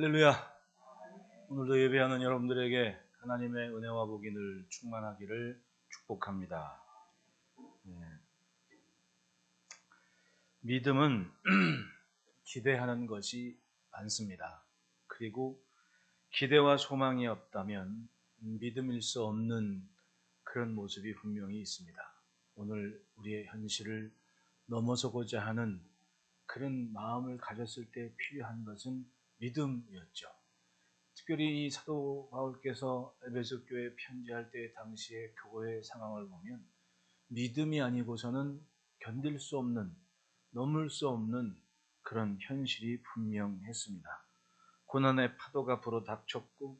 할렐루야. 오늘도 예배하는 여러분들에게 하나님의 은혜와 복이 늘 충만하기를 축복합니다. 믿음은 기대하는 것이 많습니다. 그리고 기대와 소망이 없다면 믿음일 수 없는 그런 모습이 분명히 있습니다. 오늘 우리의 현실을 넘어서고자 하는 그런 마음을 가졌을 때 필요한 것은 믿음이었죠. 특별히 이 사도 바울께서 에베소 교회에 편지할 때 당시의 교회의 상황을 보면 믿음이 아니고서는 견딜 수 없는, 넘을 수 없는 그런 현실이 분명했습니다. 고난의 파도가 불어닥쳤고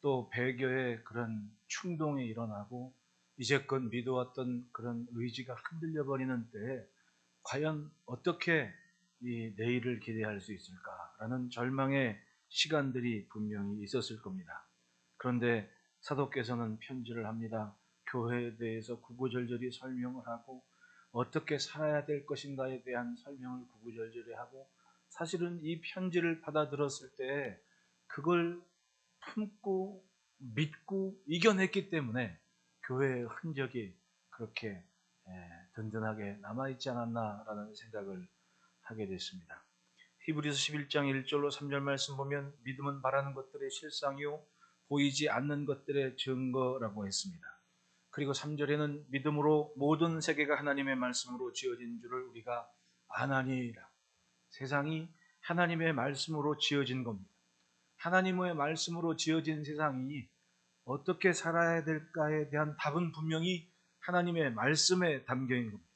또 배교의 그런 충동이 일어나고 이제껏 믿어왔던 그런 의지가 흔들려버리는 때에 과연 어떻게 이 내일을 기대할 수 있을까라는 절망의 시간들이 분명히 있었을 겁니다. 그런데 사도께서는 편지를 합니다. 교회에 대해서 구구절절히 설명을 하고 어떻게 살아야 될 것인가에 대한 설명을 구구절절히 하고 사실은 이 편지를 받아들었을 때 그걸 품고 믿고 이겨냈기 때문에 교회의 흔적이 그렇게 든든하게 남아있지 않았나라는 생각을 하게 됐습니다. 히브리서 11장 1절로 3절 말씀 보면 믿음은 바라는 것들의 실상이요 보이지 않는 것들의 증거라고 했습니다. 그리고 3절에는 믿음으로 모든 세계가 하나님의 말씀으로 지어진 줄을 우리가 아나니라. 세상이 하나님의 말씀으로 지어진 겁니다. 하나님의 말씀으로 지어진 세상이 어떻게 살아야 될까에 대한 답은 분명히 하나님의 말씀에 담겨 있는 겁니다.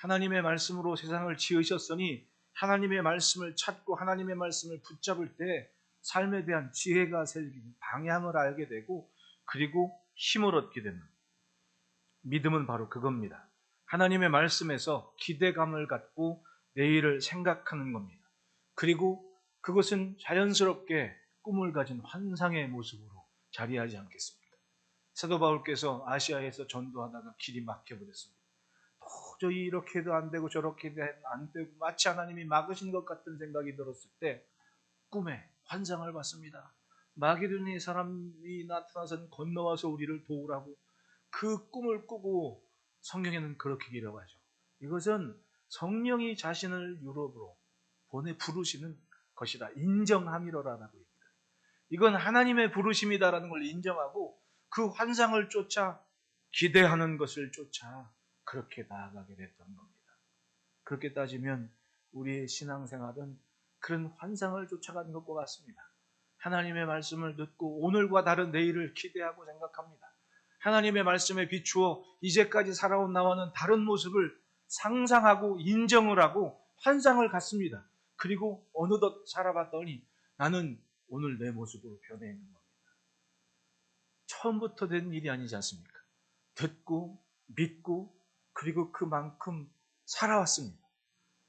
하나님의 말씀으로 세상을 지으셨으니 하나님의 말씀을 찾고 하나님의 말씀을 붙잡을 때 삶에 대한 지혜가 생기고 방향을 알게 되고 그리고 힘을 얻게 됩니다. 믿음은 바로 그겁니다. 하나님의 말씀에서 기대감을 갖고 내일을 생각하는 겁니다. 그리고 그것은 자연스럽게 꿈을 가진 환상의 모습으로 자리하지 않겠습니까? 사도 바울께서 아시아에서 전도하다가 길이 막혀버렸습니다. 도저히 이렇게도 안 되고 저렇게도 안 되고 마치 하나님이 막으신 것 같은 생각이 들었을 때 꿈에 환상을 봤습니다. 마게도니아 사람이 나타나서 건너와서 우리를 도우라고 그 꿈을 꾸고 성경에는 그렇게 기록하죠. 이것은 성령이 자신을 유럽으로 보내 부르시는 것이다. 인정함이로라라고 얘기합니다. 이건 하나님의 부르심이다라는 걸 인정하고 그 환상을 쫓아 기대하는 것을 쫓아 그렇게 나아가게 됐던 겁니다. 그렇게 따지면 우리의 신앙생활은 그런 환상을 쫓아가는 것과 같습니다. 하나님의 말씀을 듣고 오늘과 다른 내일을 기대하고 생각합니다. 하나님의 말씀에 비추어 이제까지 살아온 나와는 다른 모습을 상상하고 인정을 하고 환상을 갖습니다. 그리고 어느덧 살아봤더니 나는 오늘 내 모습으로 변해 있는 겁니다. 처음부터 된 일이 아니지 않습니까? 듣고 믿고 그리고 그만큼 살아왔습니다.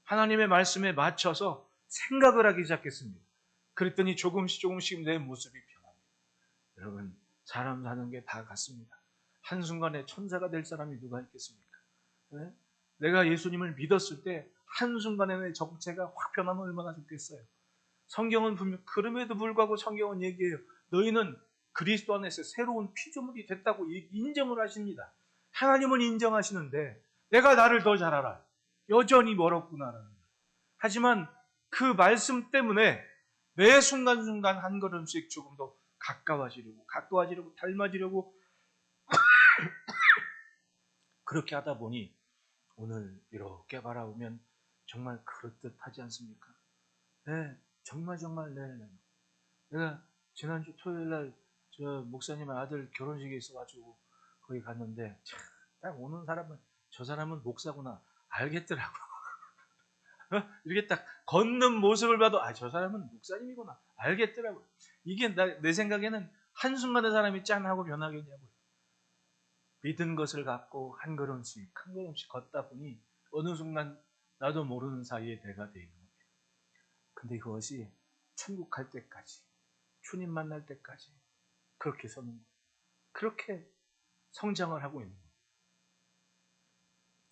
하나님의 말씀에 맞춰서 생각을 하기 시작했습니다. 그랬더니 조금씩 내 모습이 변합니다. 여러분, 사람 사는 게 다 같습니다. 한순간에 천사가 될 사람이 누가 있겠습니까? 네? 내가 예수님을 믿었을 때 한순간에 내 정체가 확 변하면 얼마나 좋겠어요. 성경은 분명 그럼에도 불구하고 성경은 얘기해요. 너희는 그리스도 안에서 새로운 피조물이 됐다고 인정을 하십니다. 하나님은 인정하시는데 내가 나를 더 잘 알아. 여전히 멀었구나라는 거예요. 하지만 그 말씀 때문에 매 순간순간 한 걸음씩 조금 더 가까워지려고 닮아지려고 그렇게 하다 보니 오늘 이렇게 바라보면 정말 그럴듯하지 않습니까? 네, 정말 네. 내가 지난주 토요일날 저 목사님의 아들 결혼식에 있어가지고 거기 갔는데 참, 딱 오는 사람은 저 사람은 목사구나 알겠더라고. 이렇게 딱 걷는 모습을 봐도 저 사람은 목사님이구나 알겠더라고요. 이게 내 생각에는 한순간에 사람이 짠하고 변하겠냐고요. 믿은 것을 갖고 한 걸음씩 걷다 보니 어느 순간 나도 모르는 사이에 내가 되어 있는 겁니다. 근데 그것이 천국 갈 때까지 주님 만날 때까지 그렇게 서는 거예요. 그렇게 성장을 하고 있는 거예요.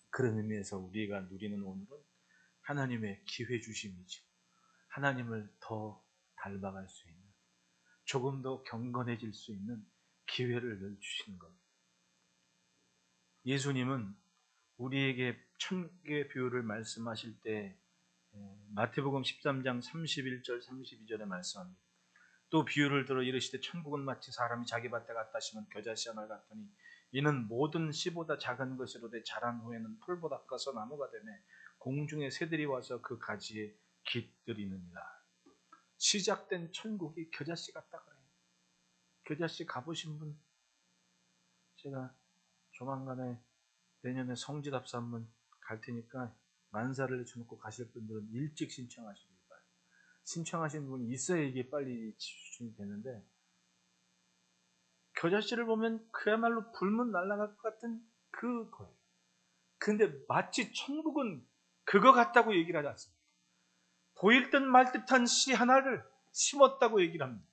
그런 의미에서 우리가 누리는 오늘은 하나님의 기회 주심이죠. 하나님을 더 닮아갈 수 있는 조금 더 경건해질 수 있는 기회를 주시는 겁니다. 예수님은 우리에게 천국의 비유를 말씀하실 때 마태복음 13장 31절 32절에 말씀합니다. 또 비유를 들어 이르시되 천국은 마치 사람이 자기 밭에 갖다 심은 겨자씨 하나를 갖더니 이는 모든 씨보다 작은 것이로되 자란 후에는 풀보다 커서 나무가 되매 공중의 새들이 와서 그 가지에 깃들이느니라. 시작된 천국이 겨자씨 같다 그래요. 겨자씨 가보신 분? 제가 조만간에 내년에 성지답사 한번 갈 테니까 만사를 내쳐놓고 가실 분들은 일찍 신청하시길 바라요. 신청하신 분이 있어야 이게 빨리 추진이 되는데, 겨자씨를 보면 그야말로 불문 날아갈 것 같은 그거예요. 근데 마치 천국은 그거 같다고 얘기를 하지 않습니까? 보일 듯 말 듯한 씨 하나를 심었다고 얘기를 합니다.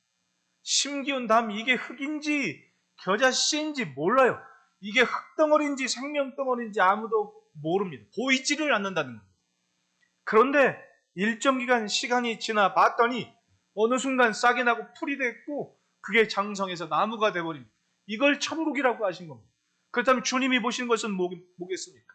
심기운 다음 이게 흙인지 겨자씨인지 몰라요. 이게 흙덩어리인지 생명덩어리인지 아무도 모릅니다. 보이지를 않는다는 겁니다. 그런데 일정 기간 시간이 지나 봤더니 어느 순간 싹이 나고 풀이 됐고 그게 장성해서 나무가 돼버립니다. 이걸 천국이라고 하신 겁니다. 그렇다면 주님이 보신 것은 뭐겠습니까?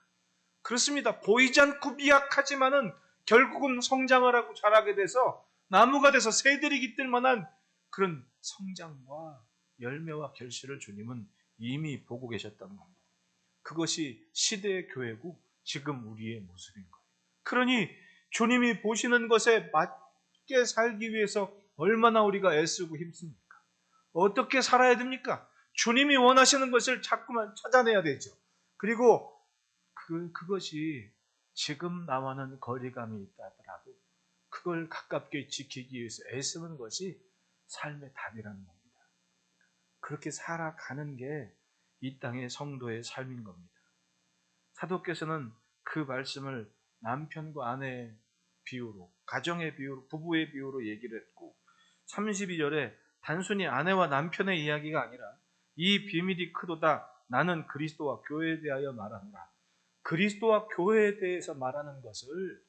그렇습니다. 보이지 않고 미약하지만은 결국은 성장을 하고 자라게 돼서 나무가 돼서 새들이 깃들 만한 그런 성장과 열매와 결실을 주님은 이미 보고 계셨다는 겁니다. 그것이 시대의 교회고 지금 우리의 모습인 거예요. 그러니 주님이 보시는 것에 맞게 살기 위해서 얼마나 우리가 애쓰고 힘씁니까? 어떻게 살아야 됩니까? 주님이 원하시는 것을 자꾸만 찾아내야 되죠. 그리고 그것이 지금 나와는 거리감이 있다 하더라도 그걸 가깝게 지키기 위해서 애쓰는 것이 삶의 답이라는 겁니다. 그렇게 살아가는 게 이 땅의 성도의 삶인 겁니다. 사도께서는 그 말씀을 남편과 아내의 비유로, 가정의 비유로, 부부의 비유로 얘기를 했고 32절에 단순히 아내와 남편의 이야기가 아니라 이 비밀이 크도다 나는 그리스도와 교회에 대하여 말하노라. 그리스도와 교회에 대해서 말하는 것을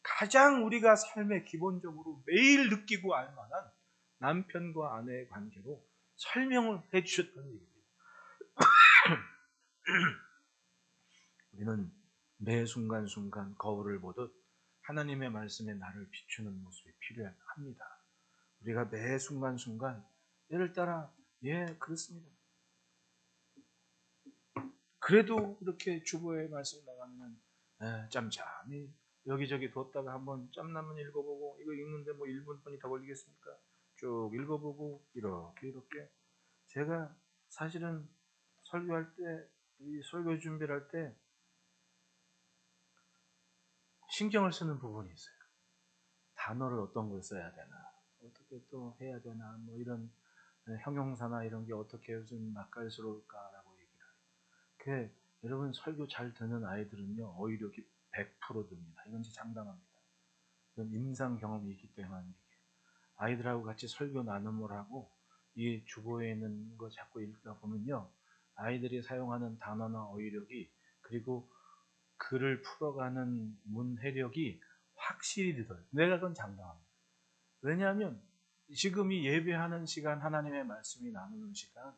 가장 우리가 삶의 기본적으로 매일 느끼고 알 만한 남편과 아내의 관계로 설명을 해 주셨다는 얘기입니다. 우리는 매 순간순간 거울을 보듯 하나님의 말씀에 나를 비추는 모습이 필요합니다. 우리가 매 순간순간 예를 따라 그렇습니다. 그래도 이렇게 주보의 말씀 나가면 짬짬이 여기저기 뒀다가 한번 짬나면 읽어보고 이거 읽는데 뭐 1분뿐이 더 걸리겠습니까? 쭉 읽어보고 이렇게 제가 사실은 설교할 때 이 설교 준비를 할 때 신경을 쓰는 부분이 있어요. 단어를 어떤 걸 써야 되나, 어떻게 또 해야 되나, 뭐 이런 형용사나 이런 게 어떻게 좀 맛깔스러울까라고 얘기를 해요. 그 여러분 설교 잘 듣는 아이들은요 어휘력이 100% 듭니다. 이건 진짜 장담합니다. 이건 임상 경험이 있기 때문에 얘기해요. 아이들하고 같이 설교 나눔을 하고 이 주보에 있는 거 자꾸 읽다 보면요 아이들이 사용하는 단어나 어휘력이 그리고 글을 풀어가는 문해력이 확실히 늘어요. 내가 그건 장담합니다. 왜냐하면 지금 이 예배하는 시간, 하나님의 말씀이 나누는 시간,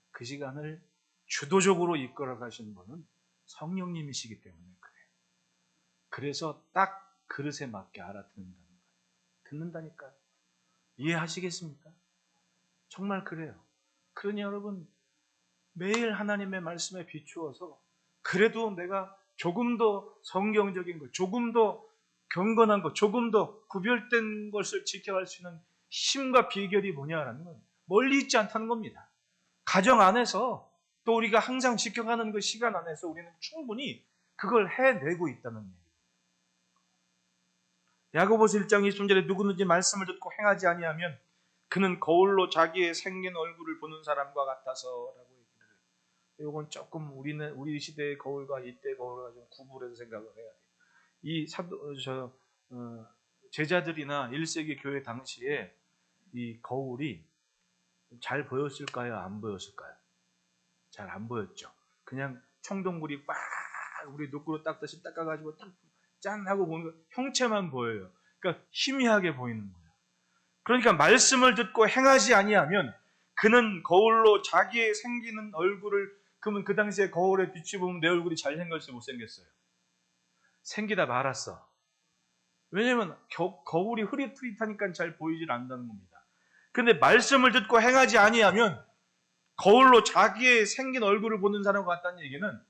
그 시간을 주도적으로 이끌어 가신 분은 성령님이시기 때문에 그래요. 그래서 딱 그릇에 맞게 알아듣는다는 거예요. 듣는다니까요. 이해하시겠습니까? 정말 그래요. 그러니 여러분 매일 하나님의 말씀에 비추어서 그래도 내가 조금 더 성경적인 것, 조금 더 경건한 것, 조금 더 구별된 것을 지켜갈 수 있는 힘과 비결이 뭐냐라는 건 멀리 있지 않다는 겁니다. 가정 안에서 또 우리가 항상 지켜가는 그 시간 안에서 우리는 충분히 그걸 해내고 있다는 얘기입니다. 야고보서 1장 20절에 누구든지 말씀을 듣고 행하지 아니하면 그는 거울로 자기의 생긴 얼굴을 보는 사람과 같아서라고 얘기를 해요. 이건 조금 우리 시대의 거울과 이때의 거울과 좀 구분해서 생각을 해야 돼요. 이 제자들이나 1세기 교회 당시에 이 거울이 잘 보였을까요? 안 보였을까요? 잘 안 보였죠. 그냥 청동굴이 빡 우리 노크로 닦듯이 닦아가지고 딱 짠 하고 보는 거 형체만 보여요. 그러니까 희미하게 보이는 거예요. 그러니까 말씀을 듣고 행하지 아니하면 그는 거울로 자기의 생기는 얼굴을, 그러면 그 당시에 거울에 비춰보면 내 얼굴이 잘생겼어요, 못생겼어요? 생기다 말았어. 왜냐면 거울이 흐릿흐릿하니까 잘 보이질 않는다는 겁니다. 근데 말씀을 듣고 행하지 아니하면 거울로 자기의 생긴 얼굴을 보는 사람과 같다는 얘기는,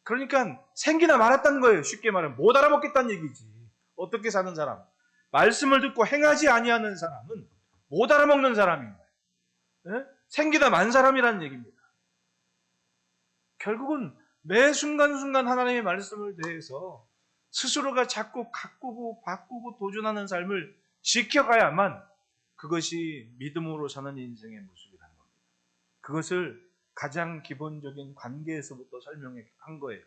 그러니까 생기다 말았다는 거예요. 쉽게 말하면 못 알아먹겠다는 얘기지. 어떻게 사는 사람? 말씀을 듣고 행하지 아니하는 사람은 못 알아먹는 사람인 거예요. 예? 생기다 만 사람이라는 얘기입니다. 결국은 매 순간순간 하나님의 말씀을 대해서 스스로가 자꾸 가꾸고 바꾸고 도전하는 삶을 지켜가야만 그것이 믿음으로 사는 인생의 모습이라는 겁니다. 그것을 가장 기본적인 관계에서부터 설명한 거예요.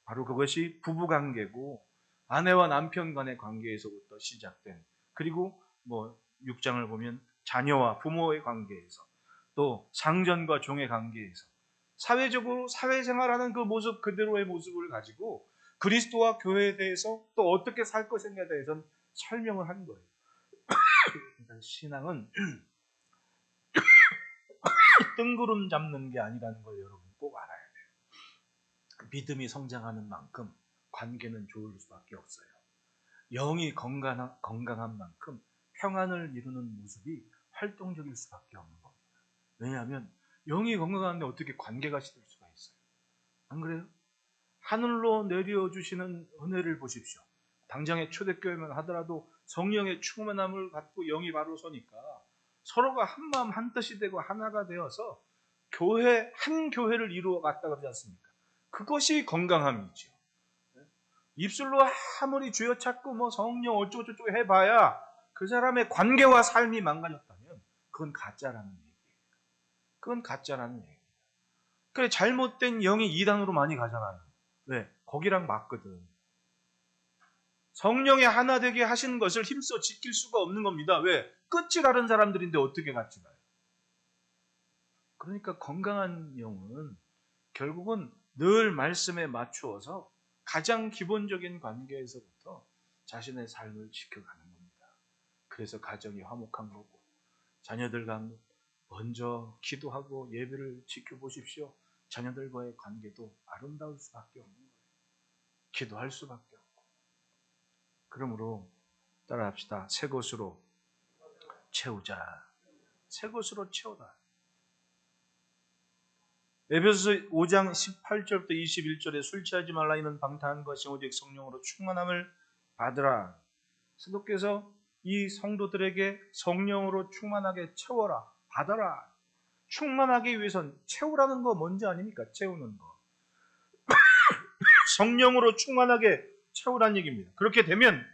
바로 그것이 부부관계고 아내와 남편 간의 관계에서부터 시작된, 그리고 6장을 보면 자녀와 부모의 관계에서, 또 상전과 종의 관계에서, 사회적으로 사회생활하는 그 모습 그대로의 모습을 가지고 그리스도와 교회에 대해서 또 어떻게 살 것인가에 대해서는 설명을 한 거예요. 그러니까 신앙은 뜬구름 잡는 게 아니라는 걸 여러분 꼭 알아야 돼요. 믿음이 성장하는 만큼 관계는 좋을 수밖에 없어요. 영이 건강한 만큼 평안을 이루는 모습이 활동적일 수밖에 없는 겁니다. 왜냐하면 영이 건강한데 어떻게 관계가 시들 수가 있어요? 안 그래요? 하늘로 내려주시는 은혜를 보십시오. 당장에 초대교회만 하더라도 성령의 충만함을 갖고 영이 바로 서니까 서로가 한마음 한뜻이 되고 하나가 되어서 한 교회를 이루어 갔다 그러지 않습니까? 그것이 건강함이죠. 입술로 아무리 주여 찾고 성령 어쩌고저쩌고 해봐야 그 사람의 관계와 삶이 망가졌다면 그건 가짜라는 얘기예요. 그건 가짜라는 얘기예요. 그래, 잘못된 영이 이단으로 많이 가잖아요. 왜? 거기랑 맞거든. 성령의 하나 되게 하신 것을 힘써 지킬 수가 없는 겁니다. 왜? 끝이 다른 사람들인데 어떻게 같이 가요? 그러니까 건강한 영은 결국은 늘 말씀에 맞추어서 가장 기본적인 관계에서부터 자신의 삶을 지켜가는 겁니다. 그래서 가정이 화목한 거고, 자녀들과 먼저 기도하고 예배를 지켜보십시오. 자녀들과의 관계도 아름다울 수밖에 없는 거예요. 기도할 수밖에 없고. 그러므로 따라합시다. 새 것으로 채우자. 새 것으로 채우다. 에베소서 5장 18절부터 21절에 술 취하지 말라 이는 방탕한 것이 오직 성령으로 충만함을 받으라. 사도께서 이 성도들에게 성령으로 충만하게 채워라, 받아라. 충만하기 위해선 채우라는 거 뭔지 아닙니까? 채우는 거. 성령으로 충만하게 채우라는 얘기입니다. 그렇게 되면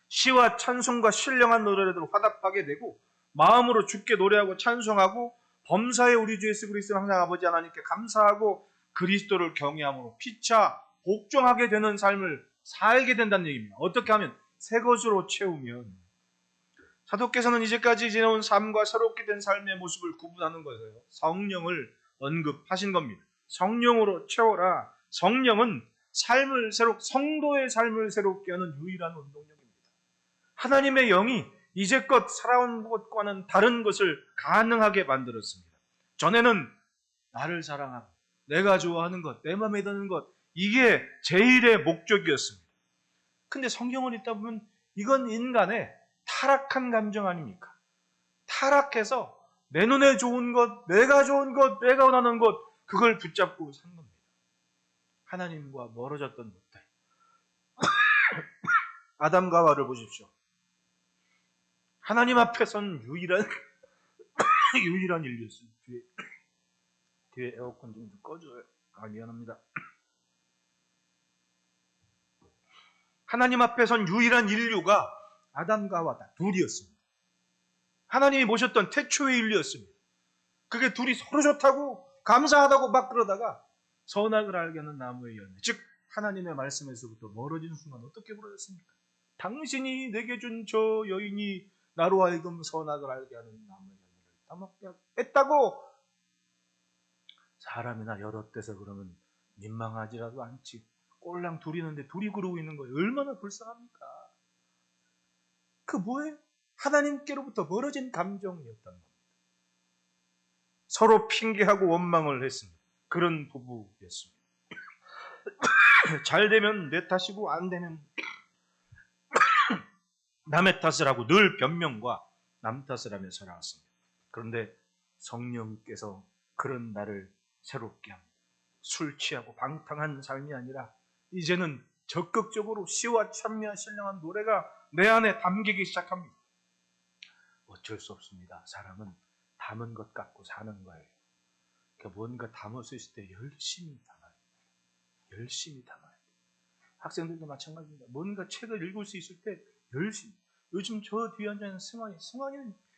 시와 찬송과 신령한 노래를 화답하게 되고 마음으로 주께 노래하고 찬송하고 범사에 우리 주 예수 그리스도 항상 아버지 하나님께 감사하고 그리스도를 경외함으로 피차 복종하게 되는 삶을 살게 된다는 얘기입니다. 어떻게 하면? 새 것으로 채우면. 사도께서는 이제까지 지내온 삶과 새롭게 된 삶의 모습을 구분하는 것이에요. 성령을 언급하신 겁니다. 성령으로 채워라. 성령은 성도의 삶을 새롭게 하는 유일한 운동력입니다. 하나님의 영이 이제껏 살아온 것과는 다른 것을 가능하게 만들었습니다. 전에는 나를 사랑하고 내가 좋아하는 것, 내 마음에 드는 것, 이게 제일의 목적이었습니다. 근데 성경을 읽다 보면 이건 인간의 타락한 감정 아닙니까? 타락해서 내 눈에 좋은 것, 내가 좋은 것, 내가 원하는 것, 그걸 붙잡고 산 겁니다. 하나님과 멀어졌던 것들. 아담과 하와를 보십시오. 하나님 앞에선 유일한 인류였습니다. 뒤에 에어컨 좀 꺼줘요. 미안합니다. 하나님 앞에선 유일한 인류가 아담과 하와다. 둘이었습니다. 하나님이 모셨던 태초의 인류였습니다. 그게 둘이 서로 좋다고 감사하다고 막 그러다가 선악을 알게 하는 나무의 열매, 즉 하나님의 말씀에서부터 멀어지는 순간 어떻게 벌어졌습니까? 당신이 내게 준 저 여인이 나로 하여금 선악을 알게 하는 나무의 열매를 따먹게 했다고. 사람이나 여러 때서 그러면 민망하지라도 않지. 꼴랑 둘이 있는데 둘이 그러고 있는 거예요. 얼마나 불쌍합니까? 그 뭐예요? 하나님께로부터 멀어진 감정이었던 겁니다. 서로 핑계하고 원망을 했습니다. 그런 부부였습니다. 잘 되면 내 탓이고 안 되면 남의 탓을 하고 늘 변명과 남 탓을 하며 살아왔습니다. 그런데 성령께서 그런 나를 새롭게 합니다. 술 취하고 방탕한 삶이 아니라 이제는 적극적으로 시와 찬미와 신령한 노래가 내 안에 담기기 시작합니다. 어쩔 수 없습니다. 사람은 담은 것 갖고 사는 거예요. 그러니까 뭔가 담을 수 있을 때 열심히 담아야 돼요. 열심히 담아야 돼요. 학생들도 마찬가지입니다. 뭔가 책을 읽을 수 있을 때 열심히. 요즘 저 뒤에 앉아있는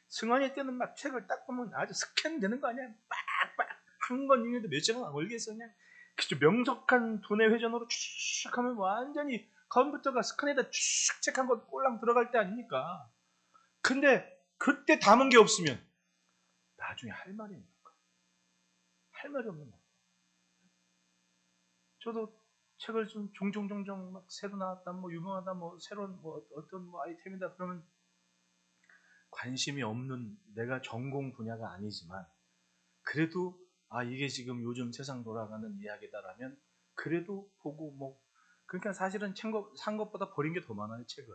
승환이 때는 막 책을 딱 보면 아주 스캔되는 거 아니야? 빡빡 한 권 읽는데 몇 시간 걸리겠어. 그냥 그저 명석한 두뇌 회전으로 쭉 하면 완전히 컴퓨터가 스캔에다 쭉 체크한 거 꼴랑 들어갈 때 아닙니까? 근데 그때 담은 게 없으면 나중에 할 말이 없는 거야. 할 말이 없는 거야. 저도 책을 좀 종종 막 새로 나왔다, 뭐 유명하다, 뭐 새로운 뭐 어떤 뭐 아이템이다 그러면 관심이 없는 내가 전공 분야가 아니지만 그래도 이게 지금 요즘 세상 돌아가는 이야기다라면 그래도 보고 뭐 그러니까 사실은 산 것보다 버린 게 더 많아요, 책은.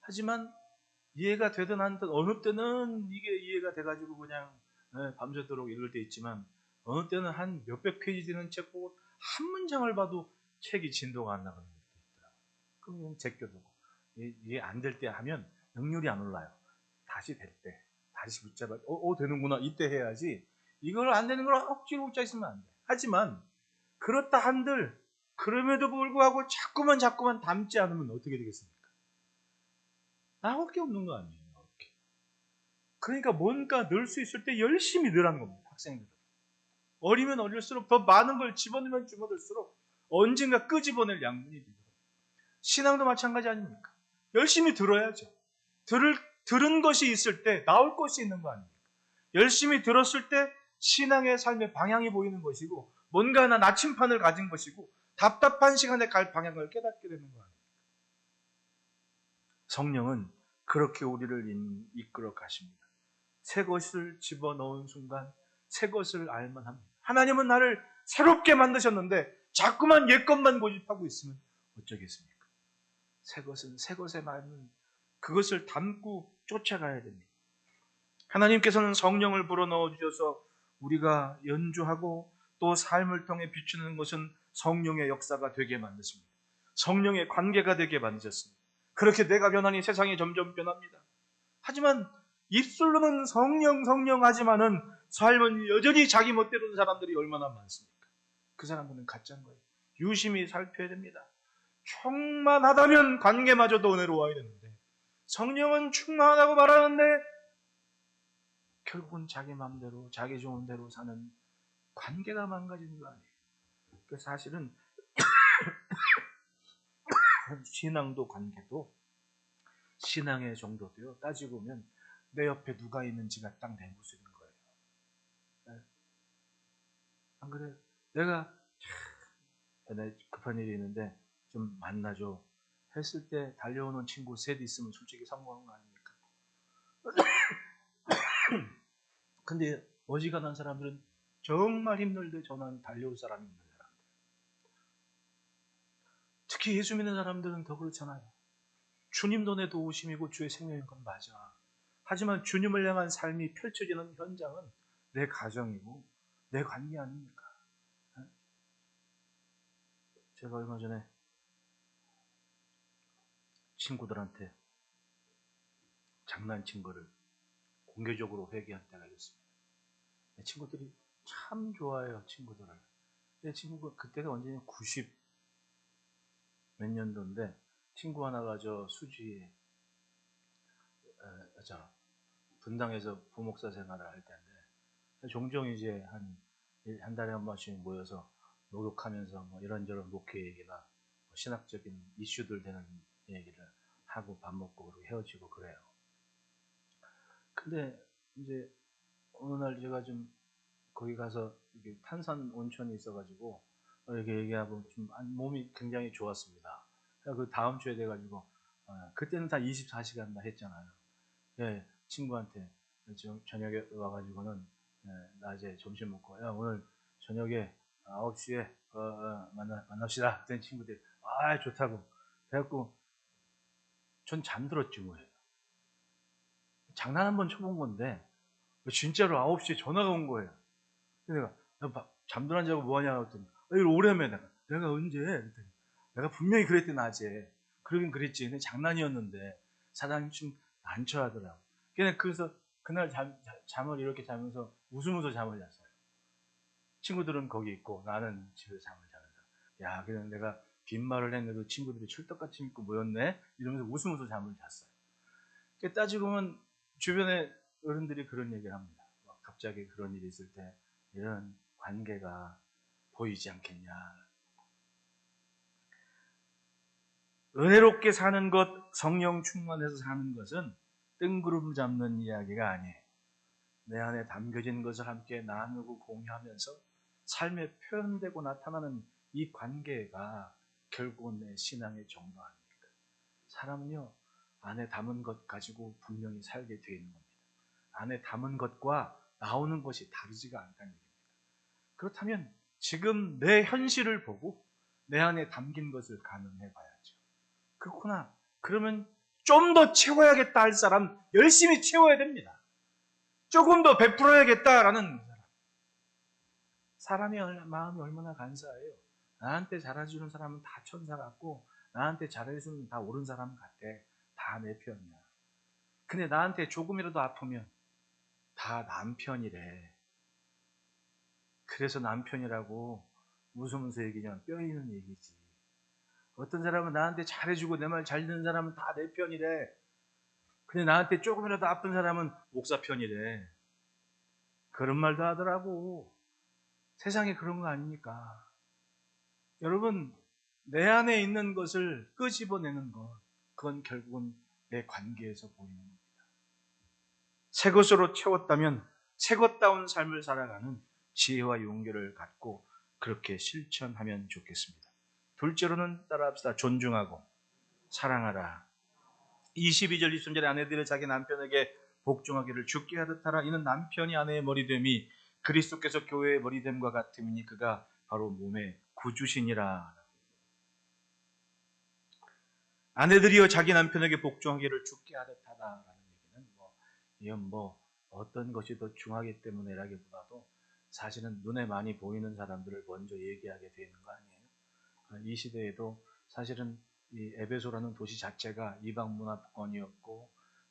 하지만 이해가 되든 안 되든 어느 때는 이게 이해가 돼가지고 그냥 밤새도록 읽을 때 있지만 어느 때는 한 몇백 페이지 되는 책 보고 한 문장을 봐도 책이 진도가 안 나가는 것도 있더라고요. 그럼 제껴두고 이게 안 될 때 하면 능률이 안 올라요. 다시 될 때 다시 붙잡아 되는구나 이때 해야지 이걸 안 되는 걸 억지로 붙잡 있으면 안 돼. 하지만 그렇다 한들 그럼에도 불구하고 자꾸만 담지 않으면 어떻게 되겠습니까? 나올 게 없는 거 아니에요. 그러니까 뭔가 넣을 수 있을 때 열심히 넣으라는 겁니다. 학생들은. 어리면 어릴수록 더 많은 걸 집어넣으면 집어넣을수록 언젠가 끄집어낼 양분이 되거든요. 신앙도 마찬가지 아닙니까? 열심히 들어야죠. 들은 것이 있을 때 나올 것이 있는 거 아닙니까? 열심히 들었을 때 신앙의 삶의 방향이 보이는 것이고 뭔가 하나 나침판을 가진 것이고 답답한 시간에 갈 방향을 깨닫게 되는 거 아닙니까? 성령은 그렇게 우리를 이끌어 가십니다. 새 것을 집어넣은 순간 새 것을 알만 합니다. 하나님은 나를 새롭게 만드셨는데 자꾸만 옛 것만 고집하고 있으면 어쩌겠습니까? 새 것은 새 것에 맞는 그것을 담고 쫓아가야 됩니다. 하나님께서는 성령을 불어넣어 주셔서 우리가 연주하고 또 삶을 통해 비추는 것은 성령의 역사가 되게 만드십니다. 성령의 관계가 되게 만드셨습니다. 그렇게 내가 변하니 세상이 점점 변합니다. 하지만 입술로는 성령 하지만은 삶은 여전히 자기 멋대로는 사람들이 얼마나 많습니까? 그 사람들은 가짜인 거예요. 유심히 살펴야 됩니다. 충만하다면 관계마저도 은혜로워야 되는데 성령은 충만하다고 말하는데 결국은 자기 마음대로 자기 좋은 대로 사는 관계가 망가지는 거 아니에요. 그래서 사실은 신앙도 관계도 신앙의 정도도요. 따지고 보면 내 옆에 누가 있는지가 딱 내 모습인 거예요. 네. 안 그래? 내가 급한 일이 있는데 좀 만나줘 했을 때 달려오는 친구 셋 있으면 솔직히 성공한 거 아닙니까? 근데 어지간한 사람들은 정말 힘들대 전화는 달려올 사람이 있는 사람들. 특히 예수 믿는 사람들은 더 그렇잖아요. 주님도 내 도우심이고 주의 생명인 건 맞아. 하지만 주님을 향한 삶이 펼쳐지는 현장은 내 가정이고 내 관계 아닙니까? 제가 얼마 전에 친구들한테 장난친 거를 공개적으로 회개한 때가 있었습니다. 내 친구들이 참 좋아해요, 친구들을. 내 친구가 그때가 언제냐 90 몇 년도인데 친구 하나가 저 수지에 분당에서 부목사 생활을 할 때인데 종종 이제 한 달에 한 번씩 모여서 목욕하면서 뭐 이런저런 목회 얘기나 뭐 신학적인 이슈들 되는 얘기를 하고 밥 먹고 그러고 헤어지고 그래요. 근데 이제 어느 날 제가 좀 거기 가서 이게 탄산 온천이 있어가지고 이렇게 얘기하고 좀 몸이 굉장히 좋았습니다. 그 다음 주에 돼가지고 그때는 다 24시간 다 했잖아요. 예, 친구한테 저녁에 와가지고는 낮에 점심 먹고 야 오늘 저녁에 9시에 만납시다. 그랬더니 친구들이 아 좋다고. 그래갖고 전 잠들었지 뭐예요. 장난 한번 쳐본 건데 진짜로 9시에 전화가 온 거예요. 내가 잠도 안 자고 뭐하냐 했더니 이걸 오래매 내가 언제? 그랬더니 내가 분명히 그랬더니 낮에 그러긴 그랬지. 근데 장난이었는데 사장님 좀 난처하더라고. 그래서 그날 잠을 이렇게 자면서 웃으면서 잠을 잤어요. 친구들은 거기 있고 나는 집에서 잠을 자면서 야 그냥 내가 빈말을 했는데도 친구들이 철떡같이 믿고 모였네 이러면서 웃으면서 잠을 잤어요. 따지고 보면 주변에 어른들이 그런 얘기를 합니다. 갑자기 그런 일이 있을 때 이런 관계가 보이지 않겠냐. 은혜롭게 사는 것, 성령 충만해서 사는 것은 뜬구름 잡는 이야기가 아니에요. 내 안에 담겨진 것을 함께 나누고 공유하면서 삶에 표현되고 나타나는 이 관계가 결국은 내 신앙의 정도 아닙니까? 사람은요, 안에 담은 것 가지고 분명히 살게 되어 있는 겁니다. 안에 담은 것과 나오는 것이 다르지가 않다는 얘기입니다. 그렇다면 지금 내 현실을 보고 내 안에 담긴 것을 가늠해 봐야죠. 그렇구나. 그러면 좀 더 채워야겠다 할 사람 열심히 채워야 됩니다. 조금 더 베풀어야겠다라는 사람. 사람의 마음이 얼마나 간사해요. 나한테 잘해주는 사람은 다 천사 같고 나한테 잘해주는 다 옳은 사람 같아. 다 내 편이야. 근데 나한테 조금이라도 아프면 다 남편이래. 그래서 남편이라고 웃으면서 얘기하면 뼈 있는 얘기지. 어떤 사람은 나한테 잘해주고 내 말 잘 듣는 사람은 다 내 편이래. 근데 나한테 조금이라도 아픈 사람은 목사 편이래. 그런 말도 하더라고. 세상에 그런 거 아닙니까? 여러분, 내 안에 있는 것을 끄집어내는 것, 그건 결국은 내 관계에서 보이는 겁니다. 새 것으로 채웠다면 새 것다운 삶을 살아가는 지혜와 용기를 갖고 그렇게 실천하면 좋겠습니다. 둘째로는 따라합시다. 존중하고 사랑하라. 22절 23절에 아내들이 자기 남편에게 복종하기를 주께 하듯 하라. 이는 남편이 아내의 머리됨이 그리스도께서 교회의 머리됨과 같음이니 그가 바로 몸의 구주시니라. 아내들이여 자기 남편에게 복종하기를 주께 하듯 하다라는 얘기는 이건 어떤 것이 더 중하기 때문에라기보다도 사실은 눈에 많이 보이는 사람들을 먼저 얘기하게 되는 거 아니에요? 이 시대에도 사실은 이 에베소라는 도시 자체가 이방 문화권이었고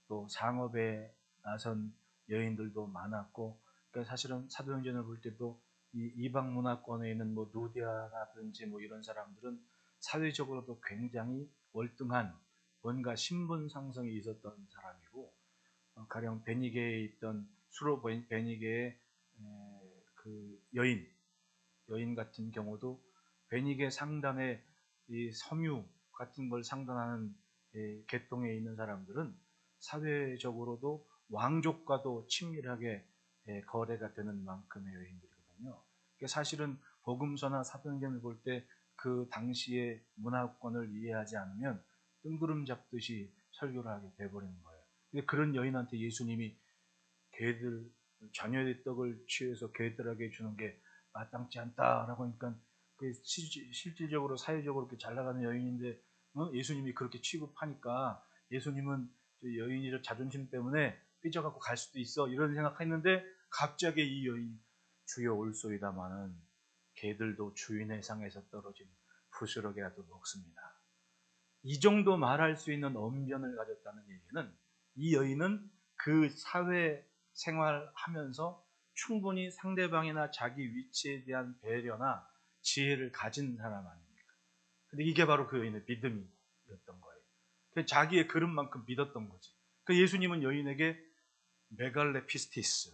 또 상업에 나선 여인들도 많았고 그러니까 사실은 사도행전을 볼 때도 이 이방 문화권에 있는 누디아라든지 이런 사람들은 사회적으로도 굉장히 월등한 뭔가 신분 상승이 있었던 사람이고 가령 베니게에 있던 수로 베니게의 그 여인 같은 경우도 베니게 상단의 이 섬유 같은 걸 상단하는 계통에 있는 사람들은 사회적으로도 왕족과도 친밀하게 거래가 되는 만큼의 여인들이거든요. 사실은 복음서나 사도행전을 볼 때 그 당시의 문화권을 이해하지 않으면 뜬구름 잡듯이 설교를 하게 돼버리는 거예요. 근데 그런 여인한테 예수님이 개들 자녀의 떡을 취해서 개들에게 주는 게 마땅치 않다라고 하니까 그 실질적으로 사회적으로 그렇게 잘 나가는 여인인데 예수님이 그렇게 취급하니까 예수님은 여인이 자존심 때문에 삐져갖고 갈 수도 있어 이런 생각했는데 갑자기 이 여인이 주여 올소이다마는 개들도 주인의 상에서 떨어진 부스러기라도 먹습니다. 이 정도 말할 수 있는 언변을 가졌다는 얘기는 이 여인은 그 사회 생활하면서 충분히 상대방이나 자기 위치에 대한 배려나 지혜를 가진 사람 아닙니까? 근데 이게 바로 그 여인의 믿음이었던 거예요. 자기의 그릇만큼 믿었던 거지. 예수님은 여인에게 메갈레 피스티스,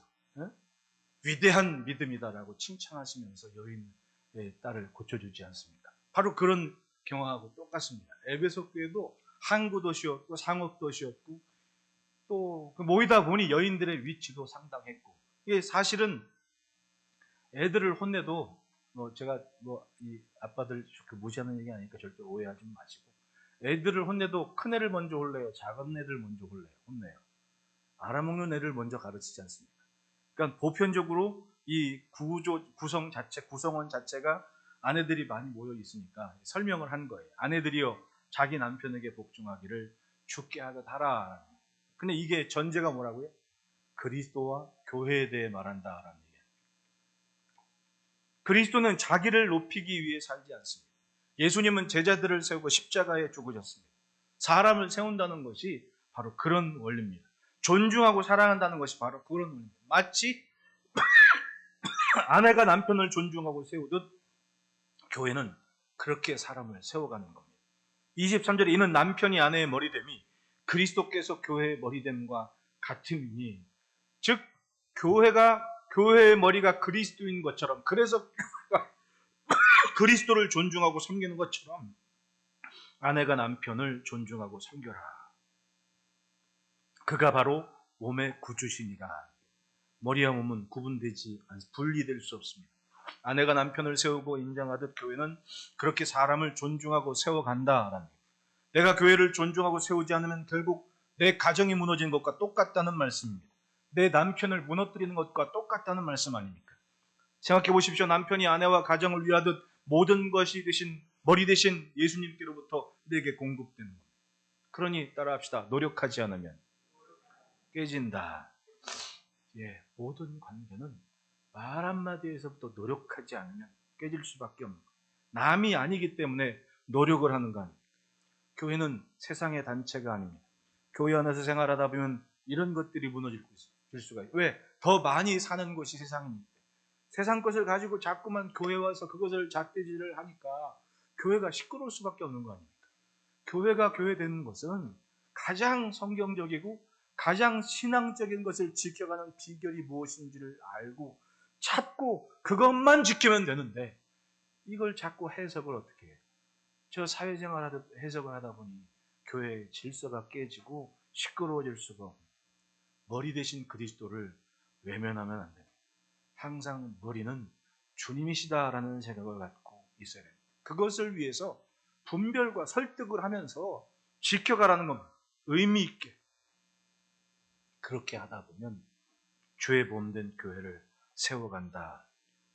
위대한 믿음이다라고 칭찬하시면서 여인의 딸을 고쳐주지 않습니까? 바로 그런 경험하고 똑같습니다. 에베소 교회도 항구 도시였고 상업 도시였고 또 모이다 보니 여인들의 위치도 상당했고 이게 사실은 애들을 혼내도 제가 이 아빠들 무시하는 얘기 아니니까 절대 오해하지 마시고 애들을 혼내도 큰 애를 먼저 혼내요. 작은 애들 먼저 혼내요. 알아먹는 애를 먼저 가르치지 않습니까? 그러니까 보편적으로 이 구성원 자체가 아내들이 많이 모여 있으니까 설명을 한 거예요. 아내들이여 자기 남편에게 복종하기를 죽게 하듯 하라. 근데 이게 전제가 뭐라고요? 그리스도와 교회에 대해 말한다라는 얘기예요. 그리스도는 자기를 높이기 위해 살지 않습니다. 예수님은 제자들을 세우고 십자가에 죽으셨습니다. 사람을 세운다는 것이 바로 그런 원리입니다. 존중하고 사랑한다는 것이 바로 그런 원리입니다. 마치 아내가 남편을 존중하고 세우듯 교회는 그렇게 사람을 세워가는 겁니다. 23절에 이는 남편이 아내의 머리됨이 그리스도께서 교회의 머리됨과 같음이니, 즉 교회의 머리가 그리스도인 것처럼, 그래서 교회가 그리스도를 존중하고 섬기는 것처럼 아내가 남편을 존중하고 섬겨라. 그가 바로 몸의 구주시니라. 머리와 몸은 분리될 수 없습니다. 아내가 남편을 세우고 인정하듯 교회는 그렇게 사람을 존중하고 세워간다라는 거예요. 내가 교회를 존중하고 세우지 않으면 결국 내 가정이 무너지는 것과 똑같다는 말씀입니다. 내 남편을 무너뜨리는 것과 똑같다는 말씀 아닙니까? 생각해 보십시오. 남편이 아내와 가정을 위하듯 모든 것이 머리 대신 예수님께로부터 내게 공급되는 겁니다. 그러니 따라합시다. 노력하지 않으면 깨진다. 모든 관계는 말 한마디에서부터 노력하지 않으면 깨질 수밖에 없는 거예요. 남이 아니기 때문에 노력을 하는 거 아닙니까? 교회는 세상의 단체가 아닙니다. 교회 안에서 생활하다 보면 이런 것들이 무너질 수가 있어요. 왜? 더 많이 사는 것이 세상입니다. 세상 것을 가지고 자꾸만 교회 와서 그것을 잣대질을 하니까 교회가 시끄러울 수밖에 없는 거 아닙니까? 교회가 교회 되는 것은 가장 성경적이고 가장 신앙적인 것을 지켜가는 비결이 무엇인지를 알고 찾고 그것만 지키면 되는데, 이걸 자꾸 해석을 어떻게 해요? 저 사회생활 하듯 해석을 하다 보니 교회의 질서가 깨지고 시끄러워질 수가 없습니다. 머리 대신 그리스도를 외면하면 안 됩니다. 항상 머리는 주님이시다라는 생각을 갖고 있어야 됩니다. 그것을 위해서 분별과 설득을 하면서 지켜가라는 겁니다. 의미 있게. 그렇게 하다 보면 주의 몸된 교회를 세워간다.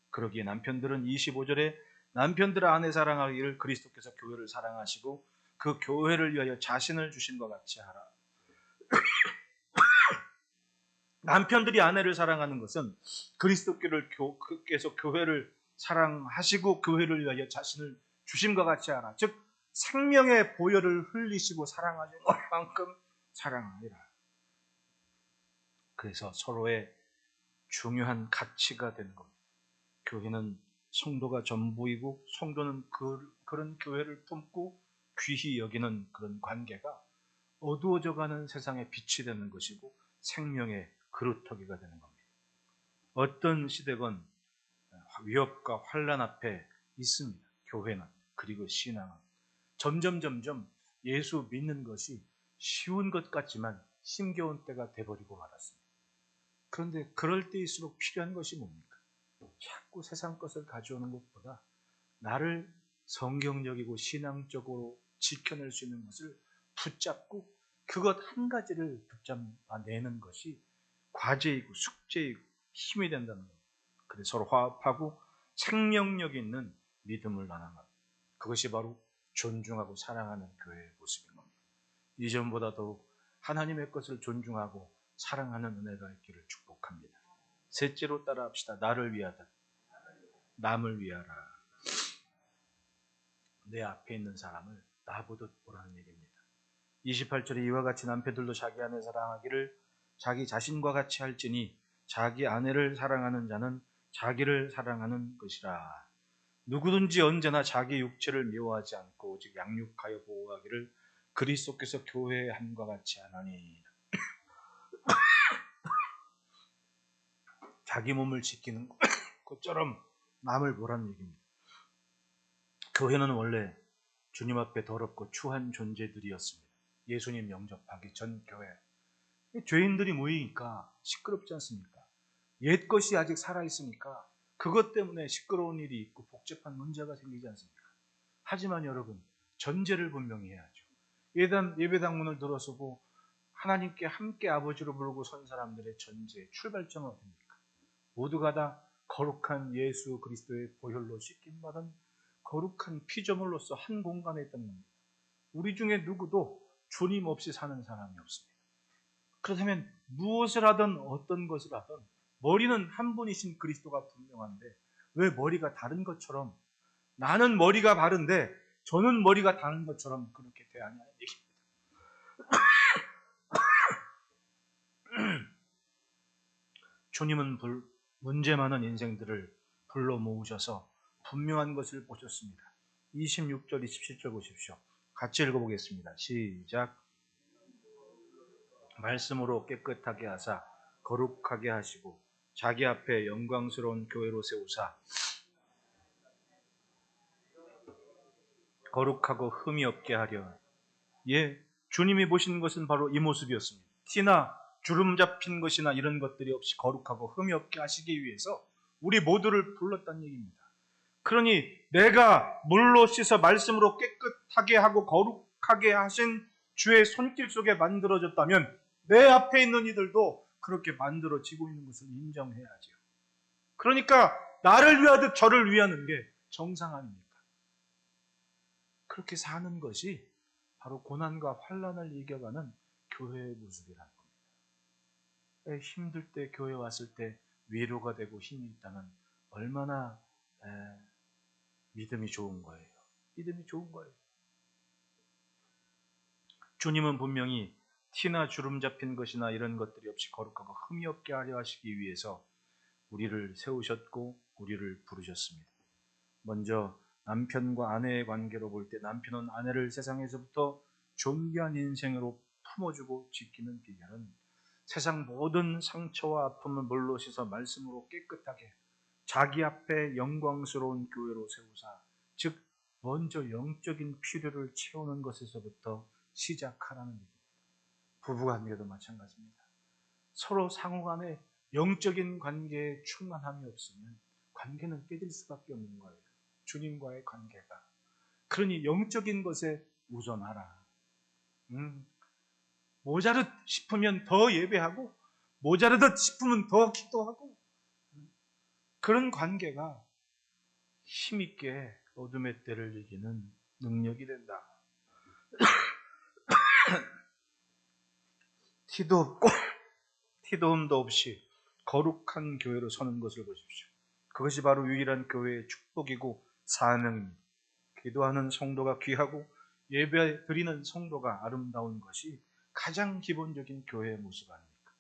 그러기에 남편들은 25절에 남편들의 아내 사랑하기를 그리스도께서 교회를 사랑하시고 그 교회를 위하여 자신을 주신 것 같이 하라. 남편들이 아내를 사랑하는 것은 그리스도께서 교회를 사랑하시고 교회를 위하여 자신을 주신 것 같이 하라. 즉 생명의 보혈을 흘리시고 사랑하신 것만큼 사랑하리라. 그래서 서로의 중요한 가치가 되는 겁니다. 교회는 성도가 전부이고 성도는 그런 교회를 품고 귀히 여기는 그런 관계가 어두워져가는 세상에 빛이 되는 것이고 생명의 그루터기가 되는 겁니다. 어떤 시대건 위협과 환란 앞에 있습니다. 교회는, 그리고 신앙은 점점 예수 믿는 것이 쉬운 것 같지만 힘겨운 때가 돼버리고 말았습니다. 그런데 그럴 때일수록 필요한 것이 뭡니까? 자꾸 세상 것을 가져오는 것보다 나를 성경적이고 신앙적으로 지켜낼 수 있는 것을 붙잡고 그것 한 가지를 붙잡아내는 것이 과제이고 숙제이고 힘이 된다는 겁니다. 그래서 서로 화합하고 생명력 있는 믿음을 나눠갑니다. 그것이 바로 존중하고 사랑하는 교회의 모습인 겁니다. 이전보다 더욱 하나님의 것을 존중하고 사랑하는 은혜가 있기를 축복합니다. 셋째로 따라합시다. 나를 위하다. 남을 위하라. 내 앞에 있는 사람을 나보듯 보라는 얘기입니다. 28절에 이와 같이 남편들도 자기 아내 사랑하기를 자기 자신과 같이 할지니 자기 아내를 사랑하는 자는 자기를 사랑하는 것이라. 누구든지 언제나 자기 육체를 미워하지 않고 오직 양육하여 보호하기를 그리스도께서 교회의 함과 같이 하나니. 자기 몸을 지키는 것처럼 남을 보라는 얘기입니다. 교회는 원래 주님 앞에 더럽고 추한 존재들이었습니다. 예수님 영접하기 전 교회. 죄인들이 모이니까 시끄럽지 않습니까? 옛 것이 아직 살아있으니까 그것 때문에 시끄러운 일이 있고 복잡한 문제가 생기지 않습니까? 하지만 여러분, 전제를 분명히 해야죠. 예배당 문을 들어서고 하나님께 함께 아버지로 부르고 선 사람들의 전제의 출발점은 어딥니까? 모두가 다 거룩한 예수 그리스도의 보혈로 씻김 받은 거룩한 피조물로서 한 공간에 있던 겁니다. 우리 중에 누구도 주님 없이 사는 사람이 없습니다. 그렇다면 무엇을 하든 어떤 것을 하든 머리는 한 분이신 그리스도가 분명한데 왜 머리가 다른 것처럼, 나는 머리가 바른데 저는 머리가 다른 것처럼 그렇게 대하냐는 얘기입니다. 주님은 문제 많은 인생들을 불러 모으셔서 분명한 것을 보셨습니다. 26절, 27절 보십시오. 같이 읽어보겠습니다. 시작. 말씀으로 깨끗하게 하사 거룩하게 하시고 자기 앞에 영광스러운 교회로 세우사 거룩하고 흠이 없게 하려. 예, 주님이 보신 것은 바로 이 모습이었습니다. 티나 주름 잡힌 것이나 이런 것들이 없이 거룩하고 흠이 없게 하시기 위해서 우리 모두를 불렀다는 얘기입니다. 그러니 내가 물로 씻어 말씀으로 깨끗하게 하고 거룩하게 하신 주의 손길 속에 만들어졌다면 내 앞에 있는 이들도 그렇게 만들어지고 있는 것을 인정해야죠. 그러니까 나를 위하듯 저를 위하는 게 정상 아닙니까? 그렇게 사는 것이 바로 고난과 환난을 이겨가는 교회의 모습이라는 겁니다. 힘들 때 교회 왔을 때 위로가 되고 힘이 있다면 얼마나 믿음이 좋은 거예요. 믿음이 좋은 거예요. 주님은 분명히 티나 주름 잡힌 것이나 이런 것들이 없이 거룩하고 흠이 없게 하려 하시기 위해서 우리를 세우셨고 우리를 부르셨습니다. 먼저 남편과 아내의 관계로 볼 때 남편은 아내를 세상에서부터 존귀한 인생으로 품어주고 지키는 비결은 세상 모든 상처와 아픔을 물로 씻어 말씀으로 깨끗하게 자기 앞에 영광스러운 교회로 세우사, 즉 먼저 영적인 필요를 채우는 것에서부터 시작하라는 얘기입니다. 부부관계도 마찬가지입니다. 서로 상호간에 영적인 관계에 충만함이 없으면 관계는 깨질 수밖에 없는 거예요. 주님과의 관계가. 그러니 영적인 것에 우선하라. 모자르 싶으면 더 예배하고 모자르듯 싶으면 더 기도하고, 그런 관계가 힘있게 어둠의 때를 이기는 능력이 된다. 티도 없고 티도 흠도 없이 거룩한 교회로 서는 것을 보십시오. 그것이 바로 유일한 교회의 축복이고 사명입니다. 기도하는 성도가 귀하고 예배 드리는 성도가 아름다운 것이 가장 기본적인 교회의 모습 아닙니까?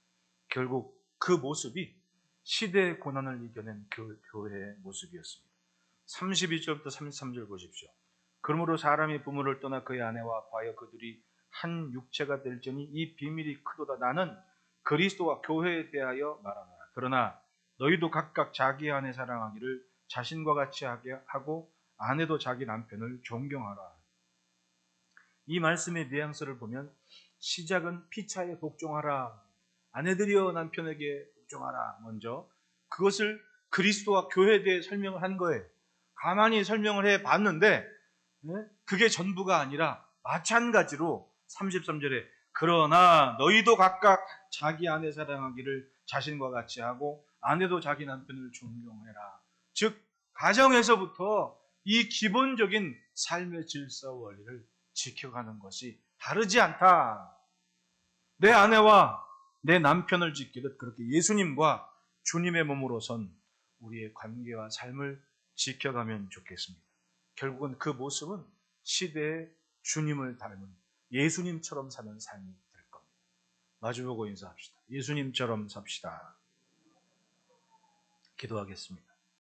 결국 그 모습이 시대의 고난을 이겨낸 교회의 모습이었습니다. 32절부터 33절 보십시오. 그러므로 사람이 부모를 떠나 그의 아내와 과여 그들이 한 육체가 될지니 이 비밀이 크도다. 나는 그리스도와 교회에 대하여 말하노라. 그러나 너희도 각각 자기 아내 사랑하기를 자신과 같이 하게 하고 아내도 자기 남편을 존경하라. 이 말씀의 뉘앙스를 보면 시작은 피차에 복종하라. 아내들이여 남편에게 복종하라. 먼저 그것을 그리스도와 교회에 대해 설명을 한 거예요. 가만히 설명을 해봤는데 그게 전부가 아니라 마찬가지로 33절에 그러나 너희도 각각 자기 아내 사랑하기를 자신과 같이 하고 아내도 자기 남편을 존경해라. 즉 가정에서부터 이 기본적인 삶의 질서 원리를 지켜가는 것이 다르지 않다. 내 아내와 내 남편을 지키듯 그렇게 예수님과 주님의 몸으로 선 우리의 관계와 삶을 지켜가면 좋겠습니다. 결국은 그 모습은 시대의 주님을 닮은 예수님처럼 사는 삶이 될 겁니다. 마주보고 인사합시다. 예수님처럼 삽시다. 기도하겠습니다.